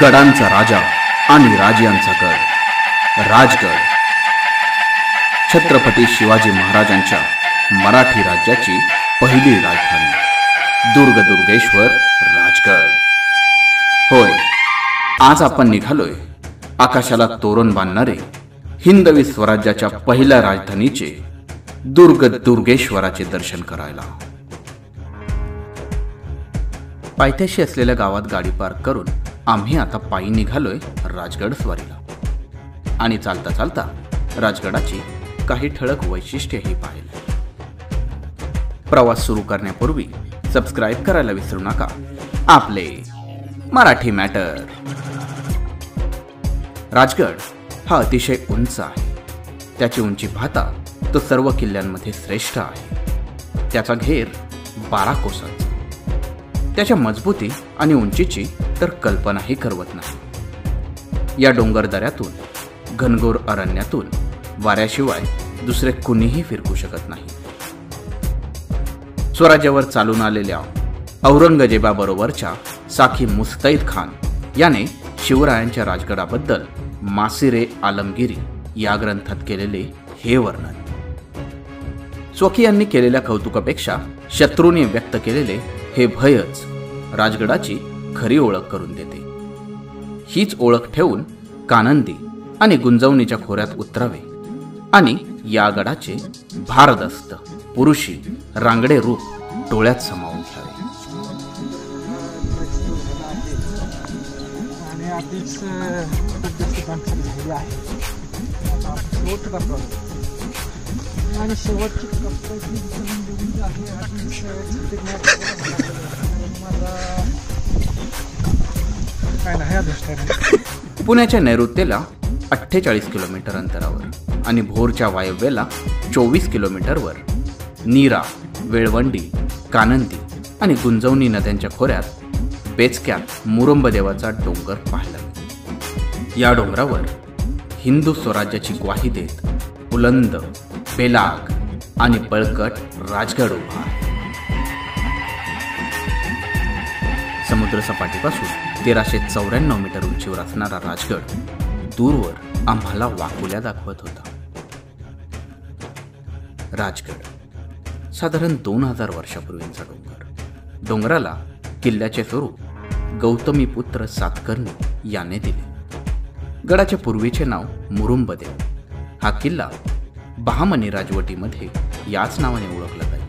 गडांचा राजा आणि राजांचा गड राजगड. छत्रपती शिवाजी महाराजांच्या मराठी राज्याची पहिली राजधानी दुर्गेश्वर राजगड. होय, आज आपण निघालोय आकाशाला तोरण बांधणारे हिंदवी स्वराज्याच्या पहिल्या राजधानीचे दुर्गेश्वराचे दर्शन करायला. पायथ्याशी असलेल्या गावात गाडी पार्क करून आम्ही आता पायी निघालोय राजगड स्वारीला. आणि चालता चालता राजगडाची काही ठळक वैशिष्ट्येही पाहिली. प्रवास सुरू करण्यापूर्वी सबस्क्राईब करायला विसरू नका. आपले मराठी मॅटर. राजगड हा अतिशय उंच आहे. त्याची उंची पाहता तो सर्व किल्ल्यांमध्ये श्रेष्ठ आहे. त्याचा घेर 12 कोसांचा. त्याच्या मजबूती आणि उंचीची तर कल्पनाही करवत नाही. या डोंगर दऱ्यातून घनघोर अरण्यातून वाऱ्याशिवाय दुसरे कुणीही फिरकू शकत नाही. स्वराज्यावर चालून आलेल्या औरंगजेबाबरोबरच्या साखी मुस्तैद खान याने शिवरायांच्या राजगडाबद्दल मासिरे आलमगिरी या ग्रंथात केलेले हे वर्णन. स्वकीयांनी केलेल्या कौतुकापेक्षा शत्रूंनी व्यक्त केलेले हे भयच राजगडाची खरी ओळख करून देते. हीच ओळख ठेवून कानंदी आणि गुंजवणीच्या खोऱ्यात उतरावे आणि या गडाचे भारदस्त पुरुषी रांगडे रूप डोळ्यात सामावून घ्यावे. पुण्याच्या नैऋत्येला 48 किलोमीटर अंतरावर आणि भोरच्या वायव्येला 24 किलोमीटरवर नीरा, वेळवंडी, कानंदी आणि गुंजवणी नद्यांच्या खोऱ्यात बेचक्यात मुरुंब देवाचा डोंगर पाहायला मिळतो. या डोंगरावर हिंदू स्वराज्याची ग्वाही देत बुलंद, बेलाग आणि बळकट राजगड उभा आहे. समुद्रसपाटीपासून 1394 मीटर उंचीवर असणारा राजगड दूरवर आम्हाला वाकुल्या दाखवत होता. राजगड साधारण 2000 वर्षापूर्वींचा डोंगर. डोंगराला किल्ल्याचे स्वरूप गौतमीपुत्र सातकर्णी याने दिले. गडाच्या पूर्वीचे नाव मुरुंबदेव. हा किल्ला बहामनी राजवटीमध्ये याच नावाने ओळखला जाईल.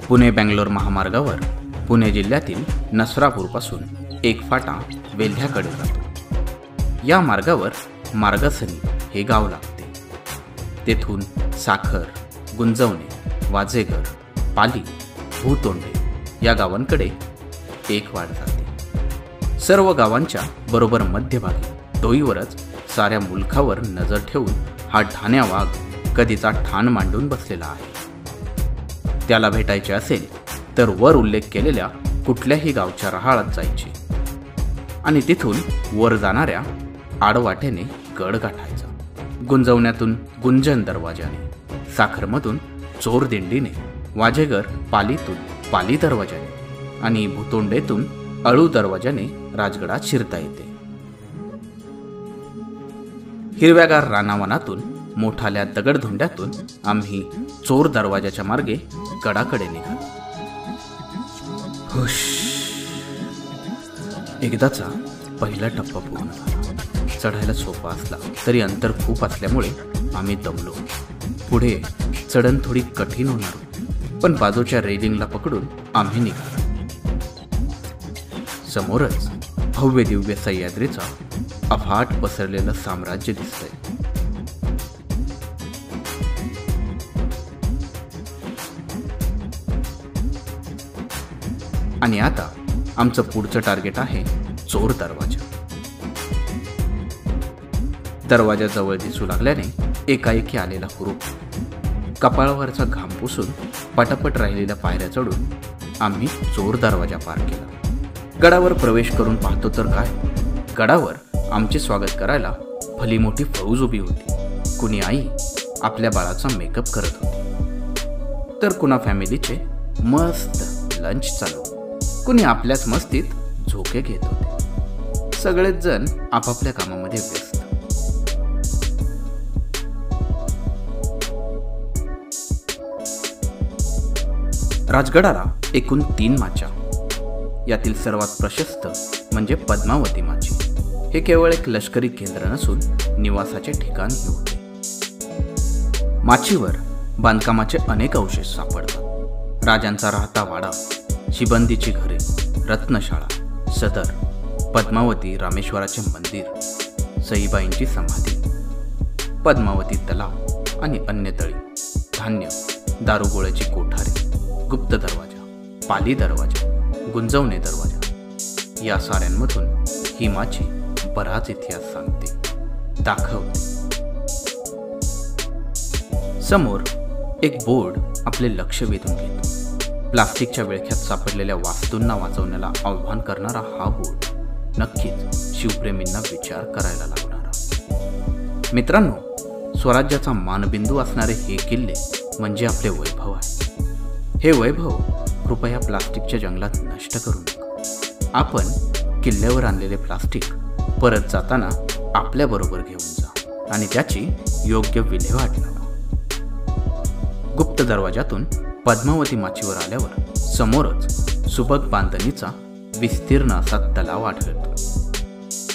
पुणे बेंगलोर महामार्गावर पुणे जिल्ह्यातील नसरापूरपासून एक फाटा वेल्ह्याकडे जातो. या मार्गावर मार्गसनी हे गाव लागते. तेथून साखर, गुंजवणे, वाजेगर, पाली, भूतोंडे या गावांकडे एक वाट जाते. सर्व गावांच्या बरोबर मध्यभागी डोईवरच साऱ्या मुलखावर नजर ठेवून हा ठाण्या वाघ कधीचा ठाण मांडून बसलेला आहे. त्याला भेटायचे असेल तर वर उल्लेख केलेल्या कुठल्याही गावच्या रहाळात जायचे आणि तिथून वर जाणाऱ्या आडवाटेने गड गाठायचा. गुंजवण्यातून गुंजन दरवाजाने, साखरमधून चोर दिंडीने, वाजेगर पालीतून पाली दरवाजाने आणि भूतोंडेतून अळू दरवाजाने राजगडात शिरता येते. हिरव्यागार रानावनातून मोठाल्या दगडधोंड्यातून आम्ही चोर दरवाजाच्या मार्गे गडाकडे निघालो. हुश. एकदाचा पहिला टप्पा पूर्ण झाला. चढायला सोपा असला तरी अंतर खूप असल्यामुळे आम्ही दमलो. पुढे चढण थोडी कठीण होणार होती, पण बाजूच्या रेलिंगला पकडून आम्ही निघालो. समोरच भव्य दिव्य सह्याद्रीचा अफाट पसरलेलं साम्राज्य दिसतंय. आणि आता आमचं पुढचं टार्गेट आहे चोर दरवाजा. दरवाजा जवळ दिसू लागल्याने एकाएकी आलेला हुरूप, कपाळावरचा घाम पुसून पटापट राहिलेल्या पायऱ्या चढून आम्ही चोर दरवाजा पार केला. गडावर प्रवेश करून पाहतो तर काय, गडावर आमचे स्वागत करायला भली मोठी फौज उभी होती. कुणी आई आपल्या बाळाचा मेकअप करत होती, तर कुणा फॅमिलीचे मस्त लंच चालू. कुणी आपल्याच मस्तीत झोके घेत होते. सगळेच जण आपापल्या कामामध्ये व्यस्त. राजगडाला एकूण 3 माच्या. यातील सर्वात प्रशस्त म्हणजे पद्मावती माची. हे केवळ एक लष्करी केंद्र नसून निवासाचे ठिकाणही होते. माचीवर बांधकामाचे अनेक अवशेष सापडतात. राजांचा राहता वाडा, शिबंदीची घरे, रत्नशाळा, सदर, पद्मावती रामेश्वराचे मंदिर, सईबाईंची समाधी, पद्मावती तलाव आणि अन्य तळी, धान्य, दारुगोळ्याची कोठारे, गुप्त दरवाजा, पाली दरवाजा, गुंजवणे दरवाजा या साऱ्यांमधून ही माची बराच इतिहास सांगते, दाखवते. समोर एक बोर्ड आपले लक्ष वेधून घेतो. प्लास्टिकच्या विळख्यात सापडलेल्या वास्तूंना वाचवण्याला आव्हान करणारा हा बोर्ड नक्कीच शिवप्रेमींना विचार करायला लागणारा. मित्रांनो, स्वराज्याचा मानबिंदू असणारे हे किल्ले म्हणजे आपले वैभव आहे. हे वैभव कृपया प्लास्टिकच्या जंगलात नष्ट करू नका. आपण किल्ल्यावर आणलेले प्लास्टिक परत जाताना आपल्याबरोबर घेऊन जा आणि त्याची योग्य विल्हेवाट लावा. गुप्त दरवाजातून पद्मावती माचीवर आल्यावर समोरच सुबक बांधणीचा विस्तीर्ण असा तलाव आढळतो.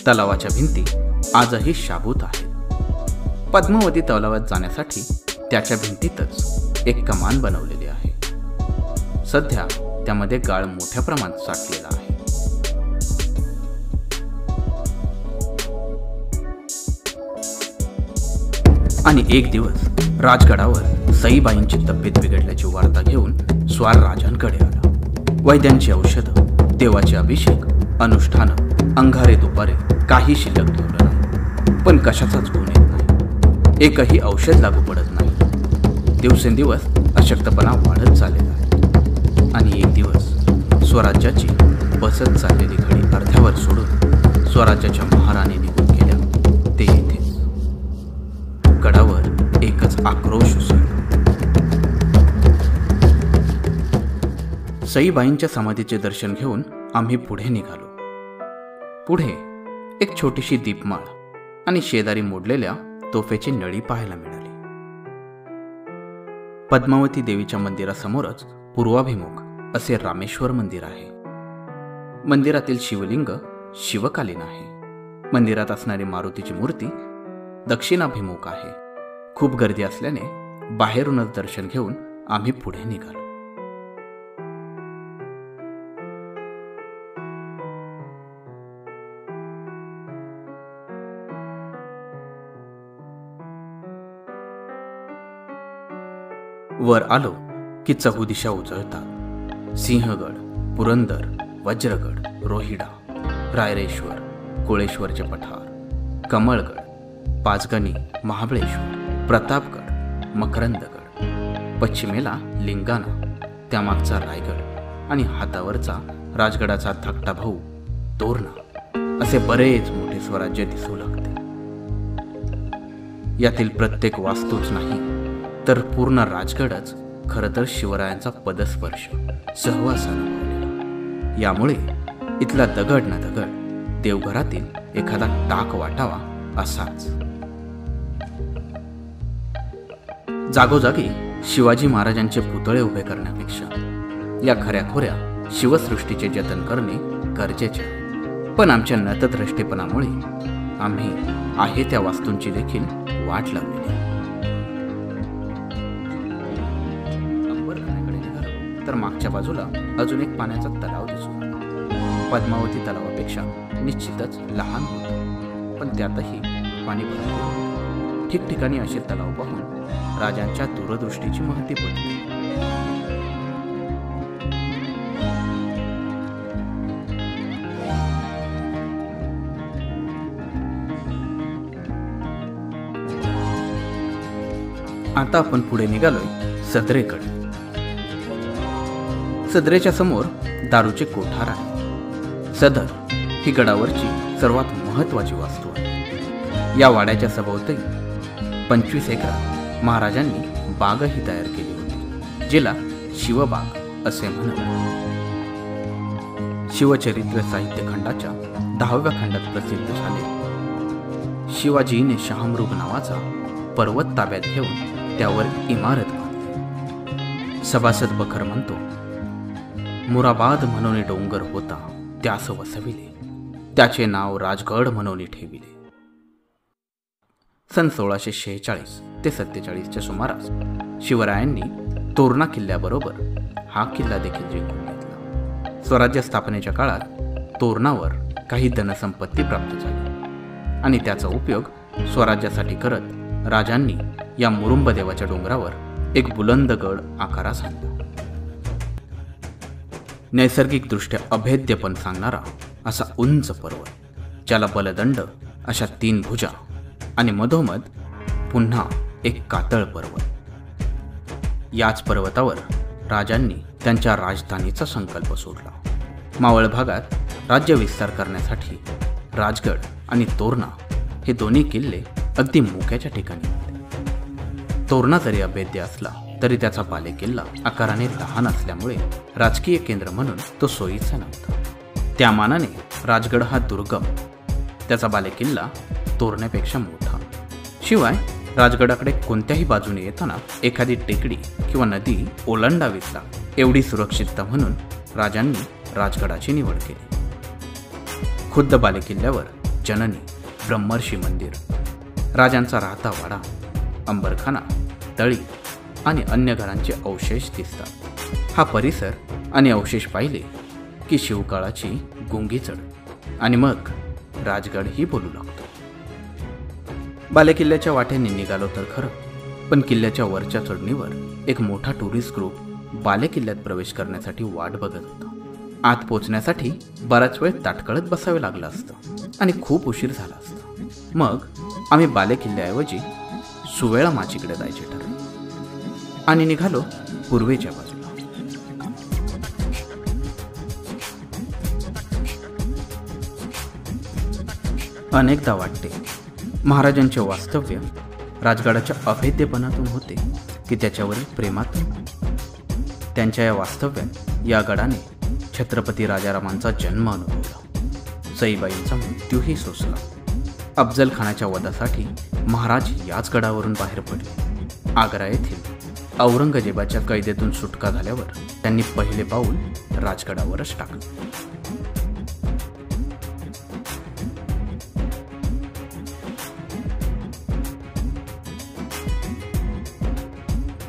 तलावाच्या भिंती आजही शाबूत आहेत. पद्मावती तलावात जाण्यासाठी त्याच्या भिंतीतच एक कमान बनवलेली आहे. सध्या त्यामध्ये गाळ मोठ्या प्रमाणात साठलेला आहे. आणि एक दिवस राजगडावर सईबाईंची तब्येत बिघडल्याची वार्ता घेऊन स्वार राजांकडे आला. वैद्यांची औषधं, देवाचे अभिषेक, अनुष्ठानं, अंगारे दुपारे काही शिल्लक ठेवलं नाही. पण कशाचाच गुण येत नाही. एकही औषध लागू पडत नाही. दिवसेंदिवस अशक्तपणा वाढत चाललेला आहे. आणि एक दिवस स्वराज्याची बसत चाललेली घडी अर्ध्यावर सोडून स्वराज्याच्या महाराणी निघून गेल्या. ते येथेच गडावर एकच आक्रोश उसळला. सईबाईंच्या समाधीचे दर्शन घेऊन आम्ही पुढे निघालो. पुढे एक छोटीशी दीपमाळ आणि शेजारी मोडलेल्या तोफेची नळी पाहायला मिळाली. पद्मावती देवीच्या मंदिरासमोरच पूर्वाभिमुख असे रामेश्वर मंदिर आहे. मंदिरातील शिवलिंग शिवकालीन आहे. मंदिरात असणारी मारुतीची मूर्ती दक्षिणाभिमुख आहे. खूप गर्दी असल्याने बाहेरूनच दर्शन घेऊन आम्ही पुढे निघालो. वर आलो की चहुदिशा उजळतात. सिंहगड, पुरंदर, वज्रगड, रोहिडा, रायरेश्वर, कोळेश्वरचे पठार, कमळगड, पाचगणी, महाबळेश्वर, प्रतापगड, मकरंदगड, पश्चिमेला लिंगाणा, त्यामागचा रायगड आणि हातावरचा राजगडाचा धाकटा भाऊ तोरणा असे बरेच मोठे स्वराज्य दिसू लागते. यातील प्रत्येक वास्तूच नाही तर पूर्ण राजगडच खरं तर शिवरायांचा पदस्पर्श सहवासानं भरलेला. यामुळे इथला दगड ना दगड देवघरातील एखादा टाक वाटावा असाच. जागोजागी शिवाजी महाराजांचे पुतळे उभे करण्यापेक्षा या खऱ्याखोऱ्या शिवसृष्टीचे जतन करणे गरजेचे आहे. पण आमच्या नतद्रष्टेपणामुळे आम्ही आहे त्या वास्तूंची देखील वाट लावलेली आहे. तर मागच्या बाजूला अजून एक पाण्याचा तलाव दिसू लागला. पद्मावती तलावापेक्षा निश्चितच लहान होता, पण त्यातही पाणी भरपूर होते. ठिकठिकाणी असे तलाव पाहून राजांच्या दूरदृष्टीची महती पडली. आता आपण पुढे निघालोय सदरेकडे. सदरेच्या समोर दारूचे कोठार आहे. सदर ही गडावरची सर्वात महत्त्वाची वास्तू आहे. या वाड्याच्या सभोवती 25 एकरात महाराजांनी बागही तयार केली होती, जिला शिवबाग असे म्हणतात. शिवचरित्र साहित्य खंडाच्या 10व्या खंडात प्रसिद्ध झाले. शिवाजीने शहामृग नावाचा पर्वत ताब्यात घेऊन त्यावर इमारत बांधली. सभासद बखर म्हणतो, मुराबाद म्हणून डोंगर होता त्यास वसविले, त्याचे नाव राजगड म्हणून ठेविले. सन 1646 ते 47च्या सुमारास शिवरायांनी तोरणा किल्ल्याबरोबर हा किल्ला देखील जिंकून घेतला. स्वराज्य स्थापनेच्या काळात तोरणावर काही धनसंपत्ती प्राप्त झाली आणि त्याचा उपयोग स्वराज्यासाठी करत राजांनी या मुरुंब देवाच्या डोंगरावर एक बुलंद गड आकारास आणला. नैसर्गिकदृष्ट्या अभेद्यपण सांगणारा असा उंच पर्वत, ज्याला बलदंड अशा 3 भुजा आणि मधोमध पुन्हा एक कातळ पर्वत. याच पर्वतावर राजांनी त्यांच्या राजधानीचा संकल्प सोडला. मावळ भागात राज्य विस्तार करण्यासाठी राजगड आणि तोरणा हे दोन्ही किल्ले अगदी मोक्याच्या ठिकाणी होते. तोरणा जरी अभेद्य असला तरी त्याचा बालेकिल्ला आकाराने लहान असल्यामुळे राजकीय केंद्र म्हणून तो सोयीचा नव्हता. त्या मानाने राजगड हा दुर्गम, त्याचा बालेकिल्ला तोरण्यापेक्षा मोठा. शिवाय राजगडाकडे कोणत्याही बाजूने येताना एखादी टेकडी किंवा नदी ओलांडावीच लागते. एवढी सुरक्षितता म्हणून राजांनी राजगडाची निवड केली. खुद्द बालेकिल्ल्यावर जननी, ब्रह्मर्षी मंदिर, राजांचा राहता वाडा, अंबरखाना, तळी आणि अन्य घरांचे अवशेष दिसतात. हा परिसर आणि अवशेष पाहिले की शिवकाळाची गुंगी चढ आणि मग राजगड ही बोलू लागतो. बालेकिल्ल्याच्या वाटेने निघालो तर खरं, पण किल्ल्याच्या वरच्या चढणीवर एक मोठा टुरिस्ट ग्रुप बालेकिल्ल्यात प्रवेश करण्यासाठी वाट बघत होता. आत पोचण्यासाठी बराच वेळ ताटकळत बसावे लागलं असतं आणि खूप उशीर झाला असता. मग आम्ही बालेकिल्ल्याऐवजी सुवेळा माचीकडे जायचे ठरवले आणि निघालो पूर्वेच्या बाजूला. अनेकदा वाटते महाराजांचे वास्तव्य राजगडाच्या अभेद्यपणातून होते की त्याच्यावरील प्रेमातून. त्यांच्या या वास्तव्यात या गडाने छत्रपती राजारामांचा जन्म अनुभवला, सईबाईंचा मृत्यूही सोसला. अफजल खानाच्या वधासाठी महाराज याच गडावरून बाहेर पडले. आग्रा येथील औरंगजेबाच्या कैदेतून सुटका झाल्यावर त्यांनी पहिले पाऊल राजगडावरच टाकले.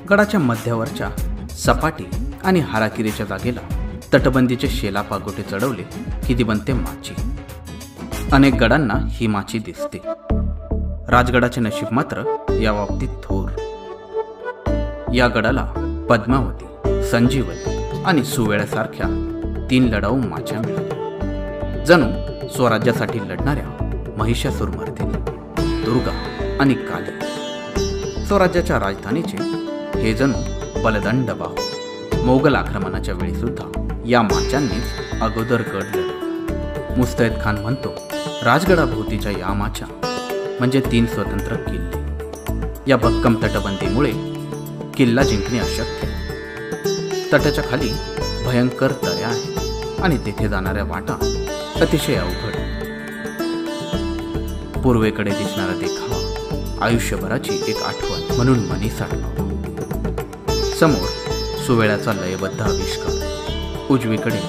गडाच्या मध्यावरच्या सपाटी आणि हाराकिरीच्या जागेला तटबंदीचे शेला पागोटे चढवले की ती बनते माची. अनेक गडांना ही माची दिसते. राजगडाचे नशीब मात्र या बाबतीत थोर. या गडाला पद्मावती, संजीवनी आणि सुवेळ्यासारख्या 3 लढाऊ माच्या मिळाल्या. जणू स्वराज्यासाठी लढणाऱ्या महिषासुरमर्दिनी, दुर्गा आणि काली. स्वराज्याच्या राजधानीचे हे जणू बलदंड बाहू. मोगल आक्रमणाच्या वेळी सुद्धा या माचांनीच अगोदर गड लढवला. मुस्तैद खान म्हणतो, राजगडाभोवतीच्या या माचा म्हणजे 3 स्वतंत्र किल्ले. या भक्कम तटबंदीमुळे किल्ला जिंकणे अशक्य. तटाच्या खाली भयंकर दऱ्या आहेत आणि तेथे जाणाऱ्या वाटा अतिशय अवघड. पूर्वेकडे दिसणारा देखावा आयुष्यभराची एक आठवण म्हणून मनी साठवला. समोर सुवेळ्याचा लयबद्ध आविष्कार, उजवीकडे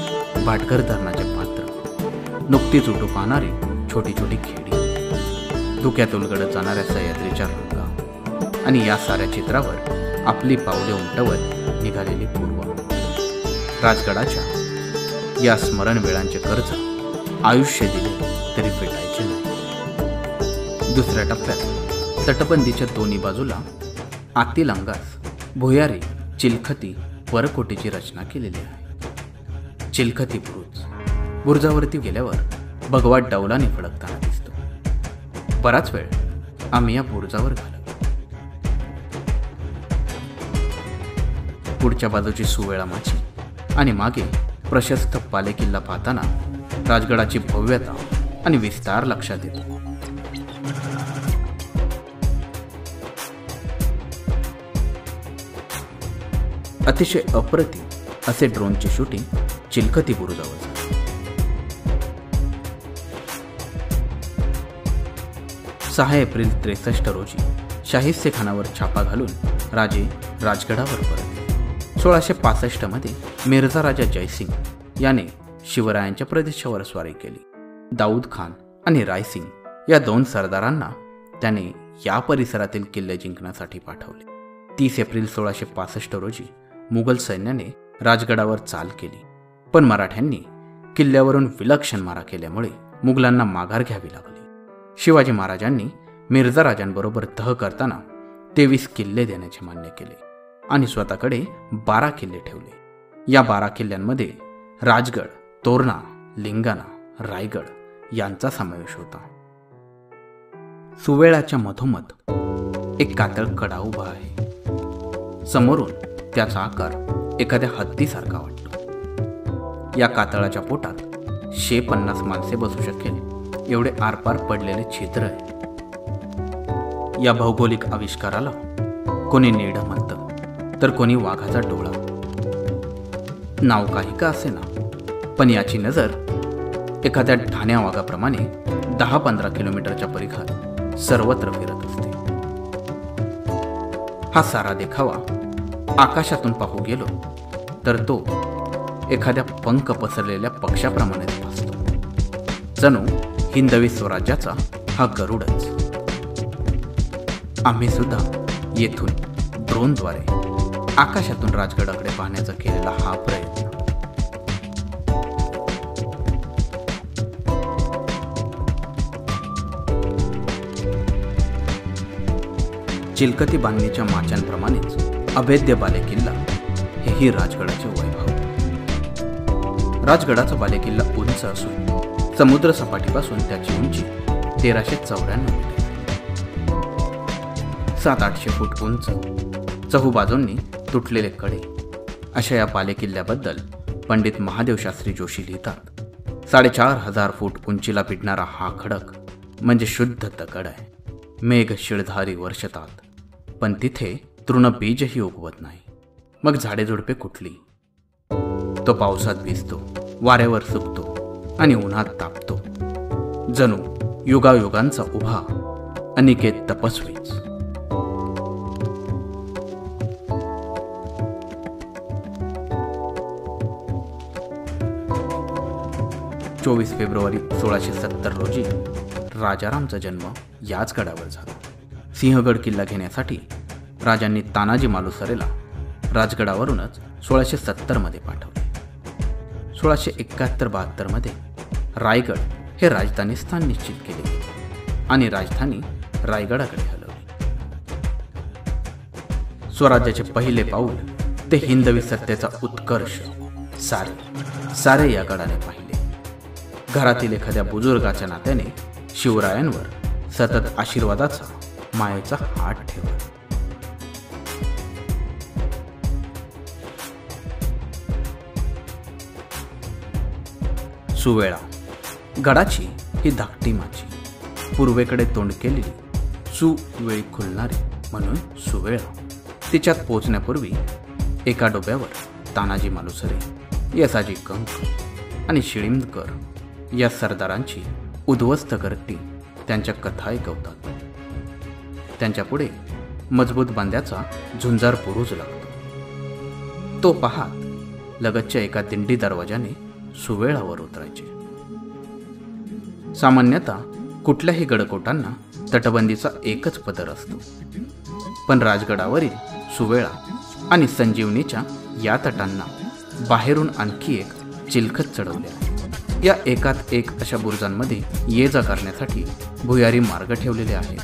भाटघर धरणाचे पात्र, नुकतीच उठू पाहणारी छोटी छोटी खेडी, धुक्यात उलगडत जाणाऱ्या सह्याद्रीच्या रंगा आणि या साऱ्या चित्रावर आपली पावले उमटवत निघालेली पूर्व. राजगडाच्या या स्मरण वेळांचे कर्ज आयुष्य दिले तरी फेटायचे नाही. दुसऱ्या टप्प्यात तटबंदीच्या दोन्ही बाजूला आतील अंगास भुयारी, चिलखती, परकोटीची रचना केलेली आहे. चिलखती बुरुज. बुरुजावरती गेल्यावर भगवा डौलाने फडकताना दिसतो. बराच वेळ आम्ही या बुरुजावर घालवला. पुढच्या बाजूची सुवेळा माची आणि मागे प्रशस्त बालेकिल्ला पाहताना राजगडाची भव्यता आणि विस्तार लक्षात येतो. अतिशय अप्रतिम असे ड्रोनचे शूटिंग चिलखती बुरुजावर झाले. 6 एप्रिल 63 रोजी शाहिस्तेखानावर छापा घालून राजे राजगडावर परतले. 1665 मध्ये मिर्झा राजा जयसिंग याने शिवरायांच्या प्रदेशावर स्वारी केली. दाऊद खान आणि रायसिंग या 2 सरदारांना त्याने या परिसरातील किल्ले जिंकण्यासाठी पाठवले. 30 एप्रिल 1665 रोजी मुघल सैन्याने राजगडावर चाल केली, पण मराठ्यांनी किल्ल्यावरून विलक्षण मारा केल्यामुळे मुघलांना माघार घ्यावी लागली. शिवाजी महाराजांनी मिर्झा राजांबरोबर तह करताना 23 किल्ले देण्याचे मान्य केले आणि स्वतःकडे 12 किल्ले ठेवले. या 12 किल्ल्यांमध्ये राजगड, तोरणा, लिंगाणा, रायगड यांचा समावेश होता. सुवेळाच्या मधोमध एक कातळ कडा उभा आहे. समोरून त्याचा आकार एखाद्या हत्तीसारखा वाटतो. या कातळाच्या पोटात 150 माणसे बसू शकेल एवढे आरपार पडलेले छिद्र आहे. या भौगोलिक आविष्काराला कोणी नेड म्हणतं तर कोणी वाघाचा डोळा. नाव काही का असेना, पण याची नजर एखाद्या ठाण्या वाघाप्रमाणे 10-15 किलोमीटरच्या परिघात सर्वत्र फिरत असते. हा सारा देखावा आकाशातून पाहू गेलो तर तो एखाद्या पंख पसरलेल्या पक्षाप्रमाणेच भासतो. जणू हिंदवी स्वराज्याचा हा गरुडच. आम्ही सुद्धा येथून ड्रोनद्वारे आकाशातून राजगडाकडे पाहण्याचा केलेला हा प्रयत्न चिलकती बांधणीच्या माच्यांप्रमाणेच अभेद्य बालेकिल्ला हेही राजगडाचे वैभव. राजगडाचा बालेकिल्ला उंच असून समुद्र सपाटीपासून त्याची उंची 1394 मीटर, 700-800 फूट उंच, चहूबाजूंनी तुटलेले कडे अशा या बालेकिल्ल्याबद्दल पंडित महादेव शास्त्री जोशी लिहितात, 4500 फूट उंचीला भिडणारा हा खडक म्हणजे शुद्ध दगड आहे. मेघ शिळधारी वर्षतात, पण तिथे तृणबीजही उगवत नाही. मग झाडेझुडपे कुठली? तो पावसात भिजतो, वाऱ्यावर सुकतो आणि उन्हात तापतो. जणू युगायुगांचा उभा अनिकेत तपस्वीच. चोवीस फेब्रुवारी 1670 रोजी राजारामचा जन्म याच गडावर झाला. सिंहगड किल्ला घेण्यासाठी राजांनी तानाजी मालुसरेला राजगडावरूनच 1670 मध्ये पाठवले. 1671-72 मध्ये रायगड हे राजधानी स्थान निश्चित केले आणि राजधानी रायगडाकडे हलवली. स्वराज्याचे पहिले पाऊल ते हिंदवी सत्तेचा उत्कर्ष सारे या गडाने पाहिले. घरातील एखाद्या बुजुर्गाच्या नात्याने शिवरायांवर सतत आशीर्वादाचा, मायेचा हात ठेवला. सुवेळा गडाची ही धाकटी माची, पूर्वेकडे तोंड केलेली, सुवेळी खुलणारी म्हणून सुवेळा. तिच्यात पोचण्यापूर्वी एका डोब्यावर तानाजी मालुसरे, यसाजी कंक आणि शिळीमकर या सरदारांची उद्ध्वस्त करती त्यांच्या कथा ऐकवतात. त्यांच्यापुढे मजबूत बांध्याचा झुंजार बुरुज लागतो. तो पाहत लगतच्या एका दिंडी दरवाजाने सुवेळावर उतरायचे. सामान्यतः कुठल्याही गडकोटांना तटबंदीचा एकच पदर असतो, पण राजगडावरील सुवेळा आणि संजीवनीच्या या तटांना बाहेरून आणखी एक चिलखत चढवले आहे. या एकात एक अशा बुरुजांमध्ये ये जा करण्यासाठी भुयारी मार्ग ठेवलेले आहेत.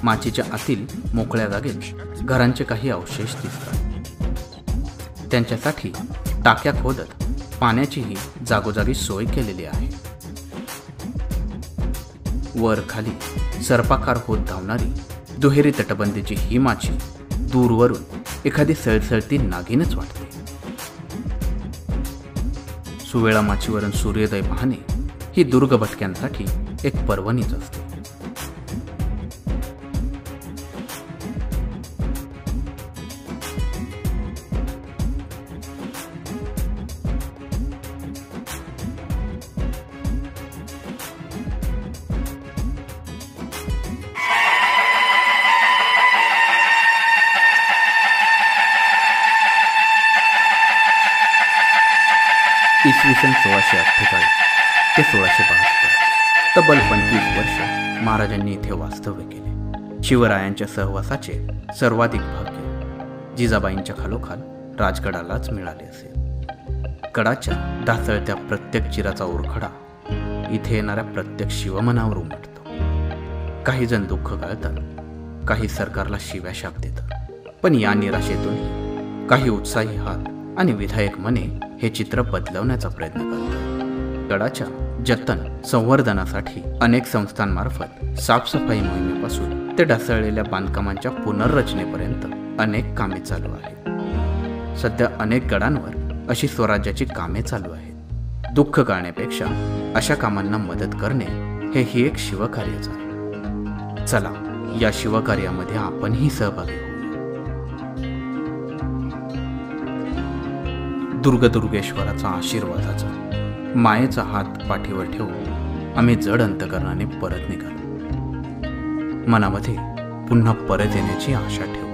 माचीच्या आतील मोकळ्या जागेत घरांचे काही अवशेष दिसतात. त्यांच्यासाठी टाक्या खोदत पाण्याचीही जागोजागी सोय केलेली आहे. वर खाली सर्पाकार होत धावणारी दुहेरी तटबंदीची ही माची दूरवरून एखादी सळसळती नागिनच वाटते. सुवेळा माचीवरून सूर्योदय पाहणे ही दुर्ग भटक्यांसाठी एक पर्वणीच असते. इसवी सन 1648 ते 1672 तब्बल 25 वर्ष महाराजांनी इथे वास्तव्य केले. शिवरायांच्या सहवासाचे सर्वाधिक भाग्य जिजाबाईंच्या खालोखाल राजगडालाच मिळाले असेल. गडाच्या ढासळत्या प्रत्येक चिराचा ओरखडा इथे येणाऱ्या प्रत्येक शिवमनावर उमटतो. काही जण दुःख गाळतात, काही सरकारला शिव्या शाप देतात, पण या निराशेतूनही काही उत्साही हात आणि विधायक मने हे चित्र बदलवण्याचा प्रयत्न करतात. गडाच्या जतन संवर्धनासाठी अनेक संस्थांमार्फत साफसफाई मोहिमेपासून ते ढासळलेल्या बांधकामांच्या पुनर्रचनेपर्यंत अनेक कामे चालू आहेत. सध्या अनेक गडांवर अशी स्वराज्याची कामे चालू आहेत. दुःख गाळण्यापेक्षा अशा कामांना मदत करणे हेही एक शिवकार्यच आहे. चला, या शिवकार्यामध्ये आपणही सहभागी होऊ. दुर्गेश्वराचा आशीर्वादाचा मायेचा हात पाठीवर ठेवून आम्ही जड अंतकरणाने परत निघालो. मनामध्ये पुन्हा परत येण्याची आशा ठेवू.